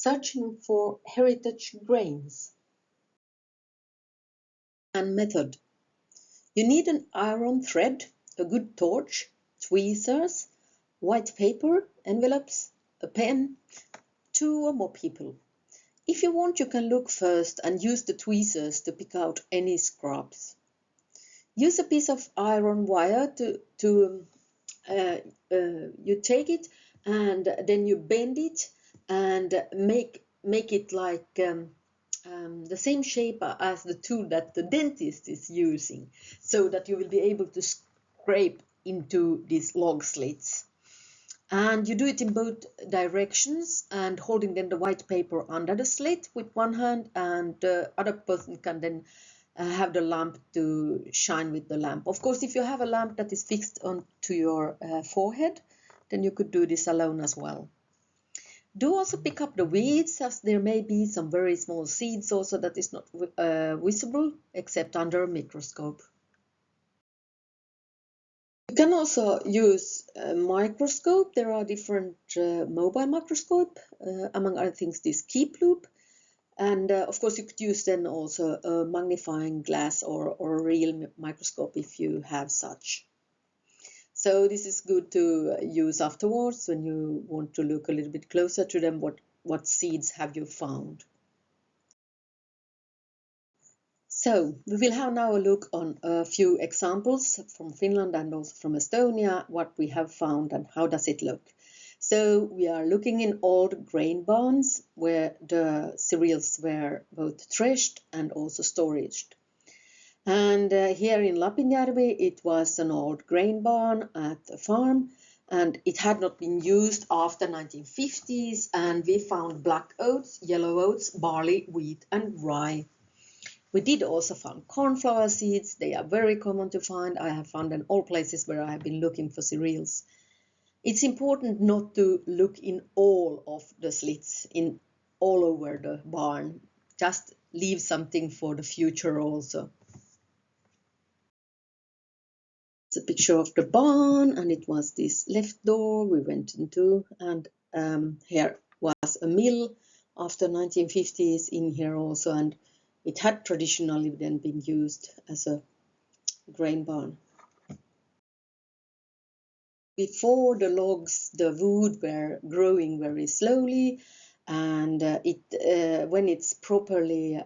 Searching for heritage grains. And method. You need an iron thread, a good torch, tweezers, white paper, envelopes, a pen, 2 or more people. If you want, you can look first and use the tweezers to pick out any scraps. Use a piece of iron wire you take it and then you bend it and make it like the same shape as the tool that the dentist is using, so that you will be able to scrape into these log slits. And you do it in both directions and holding then the white paper under the slit with one hand, and the other person can then have the lamp to shine with the lamp. Of course, if you have a lamp that is fixed onto your forehead, then you could do this alone as well. Do also pick up the weeds, as there may be some very small seeds also that is not visible except under a microscope. You can also use a microscope. There are different mobile microscope, among other things this keep loop. And of course you could use then also a magnifying glass or a real microscope if you have such. So this is good to use afterwards when you want to look a little bit closer to them. What seeds have you found? So we will have now a look on a few examples from Finland and also from Estonia, what we have found and how does it look. So we are looking in old grain barns where the cereals were both threshed and also storaged. And here in Lapinjärvi, it was an old grain barn at a farm, and it had not been used after 1950s, and we found black oats, yellow oats, barley, wheat and rye. We did also find cornflower seeds. They are very common to find. I have found in all places where I have been looking for cereals. It's important not to look in all of the slits, in all over the barn. Just leave something for the future also. It's a picture of the barn, and it was this left door we went into, and here was a mill after 1950s in here also, and it had traditionally then been used as a grain barn. Before the logs, the wood were growing very slowly, and when it's properly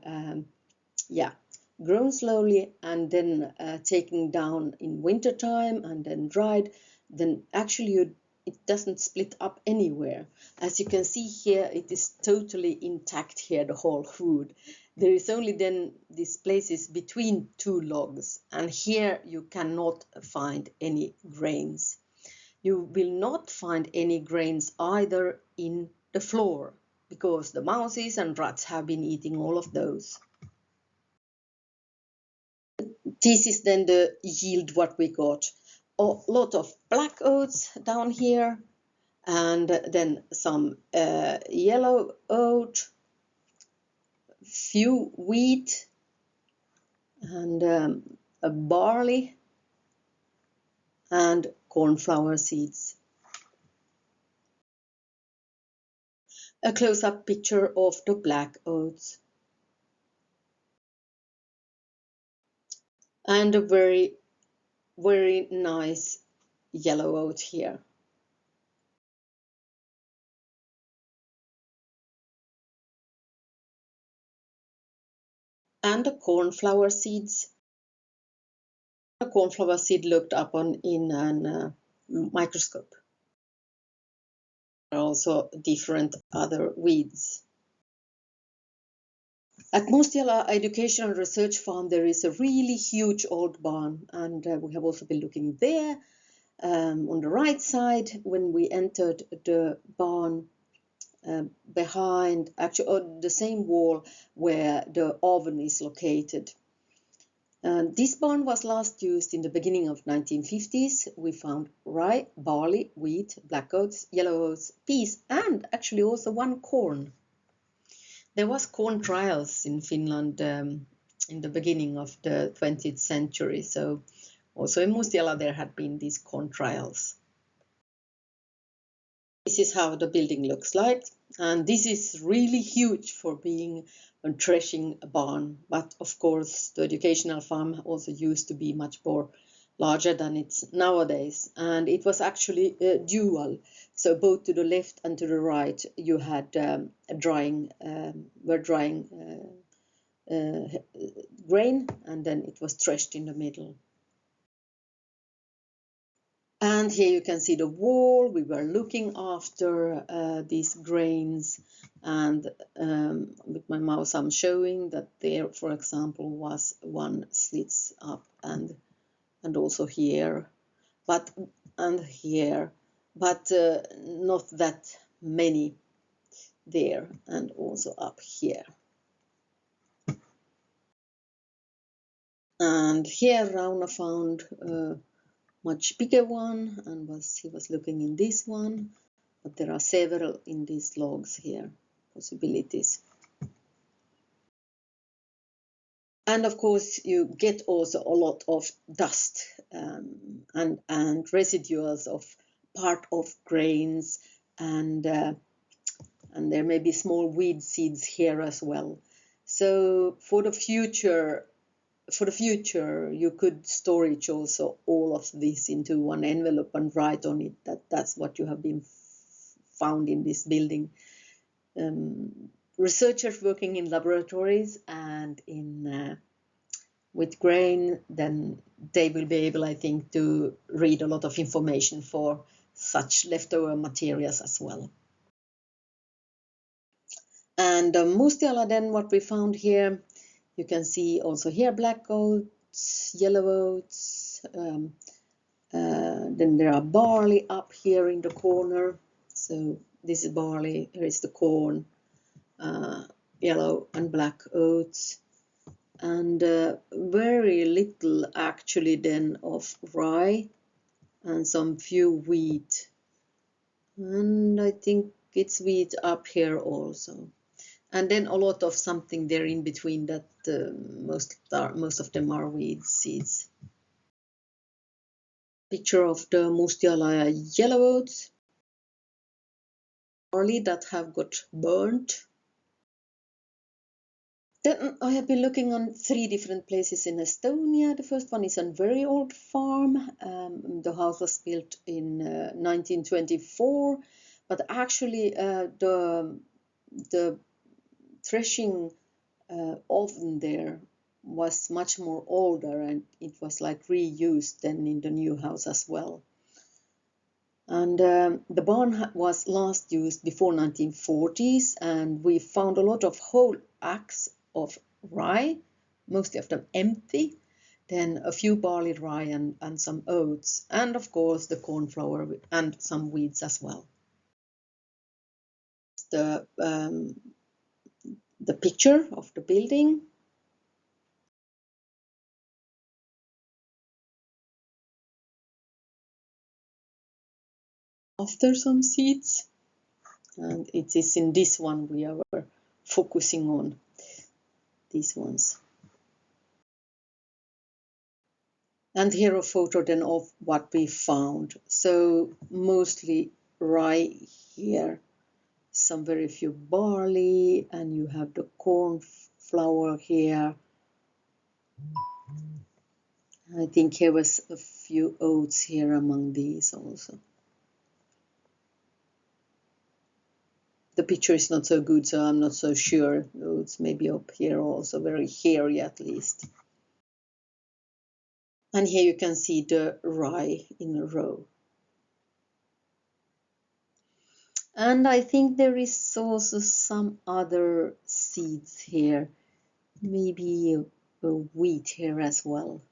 grown slowly and then taken down in winter time and then dried, then actually it doesn't split up anywhere. As you can see here, it is totally intact here, the whole wood. There is only then these places between 2 logs, and here you cannot find any grains. You will not find any grains either in the floor, because the mouses and rats have been eating all of those. This is then the yield what we got. A lot of black oats down here, and then some yellow oat, few wheat, and a barley, and cornflower seeds. A close-up picture of the black oats. And a very, very nice yellow oat here. And the cornflower seeds. A cornflower seed looked upon in a microscope. There are also different other weeds. At Mustiala Educational Research Farm, there is a really huge old barn, and we have also been looking there. On the right side, when we entered the barn, behind, actually on the same wall where the oven is located. This barn was last used in the beginning of 1950s. We found rye, barley, wheat, black oats, yellow oats, peas, and actually also one corn. There was corn trials in Finland in the beginning of the 20th century. So also in Mustiala there had been these corn trials. This is how the building looks like, and this is really huge for being a threshing barn, but of course the educational farm also used to be much more larger than it's nowadays, and it was actually dual, so both to the left and to the right you had drying grain, and then it was threshed in the middle. And here you can see the wall. We were looking after these grains, and with my mouse I'm showing that there, for example, was one slits up, and also here, and here, but not that many there, and also up here. And here Rauna found much bigger one, and he was looking in this one, but there are several in these logs here, possibilities. And of course you get also a lot of dust and residuals of part of grains, and there may be small weed seeds here as well. So for the future you could storage also all of this into one envelope and write on it that that's what you have been found in this building. Researchers working in laboratories and in with grain, then they will be able, I think, to read a lot of information for such leftover materials as well. And Mustiala, then what we found here, you can see also here black oats, yellow oats, then there are barley up here in the corner. So this is barley, here is the corn, yellow and black oats, and very little actually then of rye, and some few wheat, and I think it's wheat up here also. And then a lot of something there in between that most of them are weed seeds. Picture of the Mustiala yellow oats, barley that have got burnt. Then I have been looking on 3 different places in Estonia. The first one is a very old farm. The house was built in 1924, but actually the threshing oven there was much more older, and it was like reused then in the new house as well. And the barn was last used before 1940s, and we found a lot of whole acres of rye, mostly of them empty, then a few barley, rye, and some oats, and of course the corn flour and some weeds as well. The picture of the building. After some seeds, and it is in this one we are focusing on, these ones. And here a photo then of what we found. So mostly rye here, some very few barley, and you have the corn flour here. I think here was a few oats here among these also. The picture is not so good, so I'm not so sure. Oats maybe up here also, very hairy at least. And here you can see the rye in a row. And I think there is also some other seeds here, maybe a wheat here as well,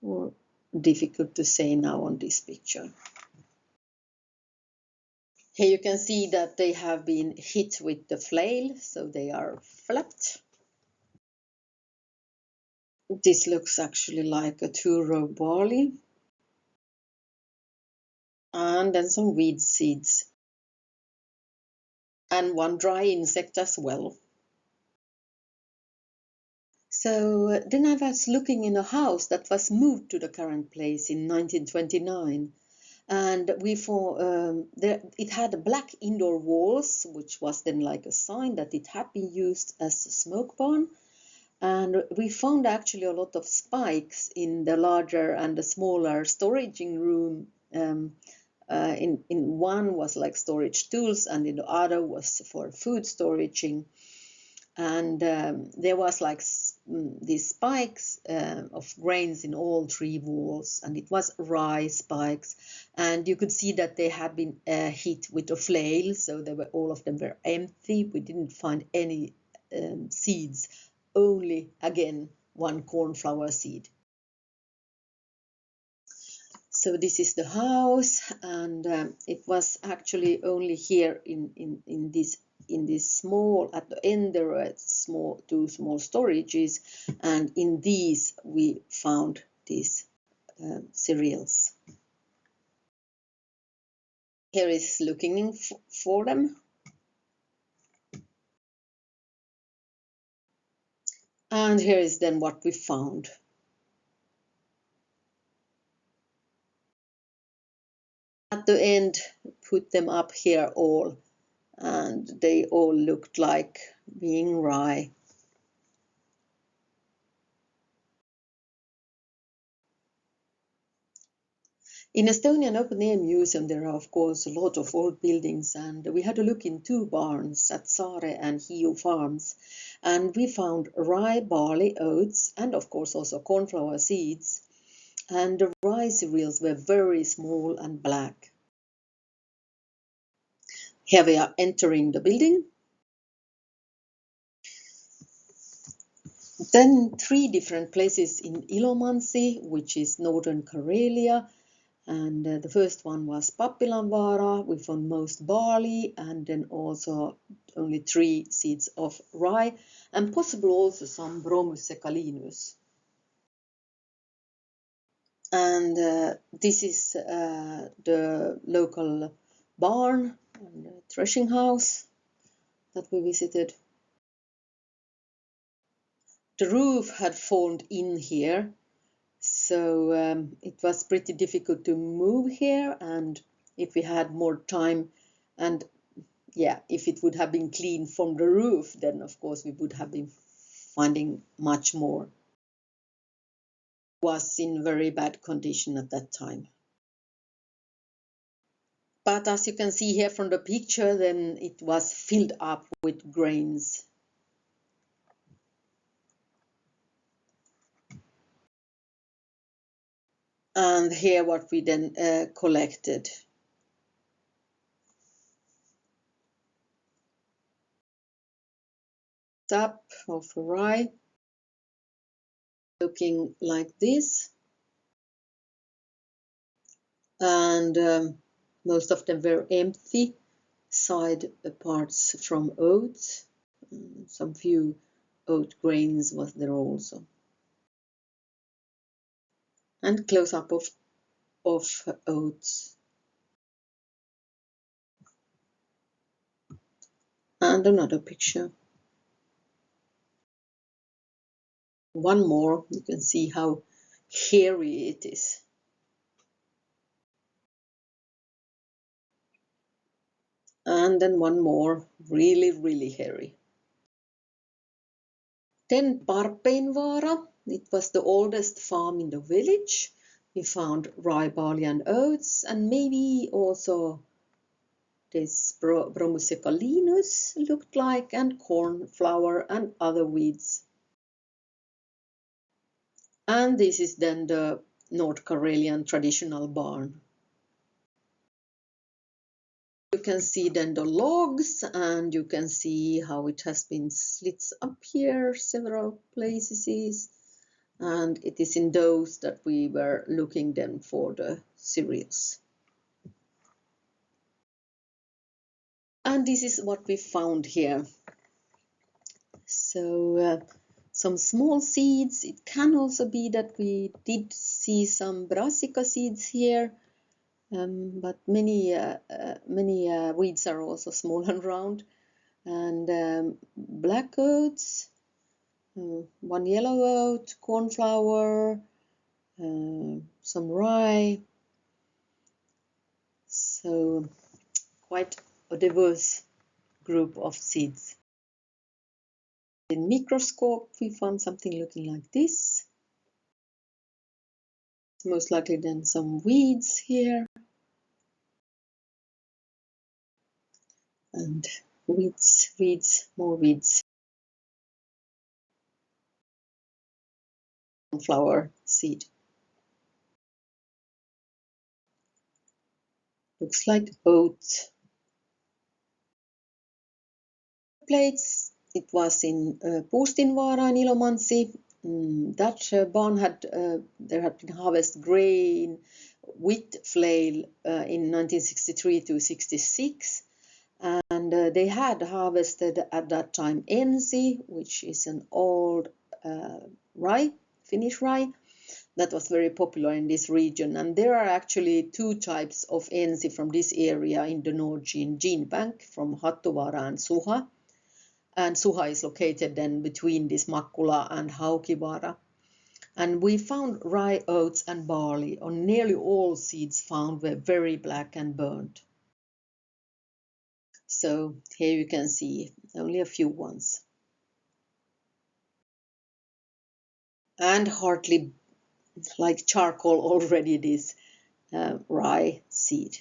or difficult to say now on this picture. Here you can see that they have been hit with the flail, so they are flapped. This looks actually like a 2-row barley, and then some weed seeds, and one dry insect as well. So then I was looking in a house that was moved to the current place in 1929, And it had black indoor walls, which was then like a sign that it had been used as a smoke barn. And we found actually a lot of spikes in the larger and the smaller storaging room. In one was like storage tools, and in the other was for food storaging. And there was like these spikes of grains in all three walls, and it was rye spikes, and you could see that they had been hit with a flail, so all of them were empty. We didn't find any seeds, only again one cornflower seed. So this is the house, and it was actually only here in this small, at the end there were two small storages, and in these we found these cereals. Here is looking for them. And here is then what we found. At the end, put them up here all, and they all looked like being rye. In Estonian Open Air Museum, there are, of course, a lot of old buildings, and we had a look in two barns at Saare and Hiiu farms, and we found rye, barley, oats, and of course also cornflower seeds, and the rye cereals were very small and black. Here we are entering the building. Then three different places in Ilomantsi, which is northern Karelia. And the first one was Pappilanvaara. We found most barley, and then also only 3 seeds of rye, and possible also some Bromus secalinus. And this is the local barn and threshing house that we visited. The roof had fallen in here, so it was pretty difficult to move here, and if we had more time, and if it would have been clean from the roof, then of course we would have been finding much more. It was in very bad condition at that time. But as you can see here from the picture, then it was filled up with grains. And here what we then collected. Top of rye, looking like this. And most of them were empty, side parts from oats. Some few oat grains was there also. And close up of oats. And another picture. One more, you can see how hairy it is. And then one more, really, really hairy. Then Parpeinvaara, it was the oldest farm in the village. We found rye, barley and oats, and maybe also this Bromus secalinus looked like, and corn, flour and other weeds. And this is then the North Karelian traditional barn. You can see then the logs, and you can see how it has been slits up here several places, and it is in those that we were looking then for the cereals. And this is what we found here. So some small seeds. It can also be that we did see some brassica seeds here, but many weeds are also small and round. And black oats, one yellow oat, cornflower, some rye, So quite a diverse group of seeds. In microscope, we found something looking like this. Most likely then some weeds here. And weeds, more weeds. Flower seed. Looks like oats. Plates. It was in Puustinvaara in Ilomantsi. That barn had there had been harvest grain wheat flail in 1963 to 66, and they had harvested at that time ensi, which is an old rye, Finnish rye, that was very popular in this region. And there are actually two types of ensi from this area in the Nordgene gene bank, from Hattuvaara and Suha. And Suha is located then between this Makkula and Haukivaara. And we found rye, oats and barley. On nearly all seeds found were very black and burnt. So here you can see only a few ones. And hardly like charcoal already, this rye seed.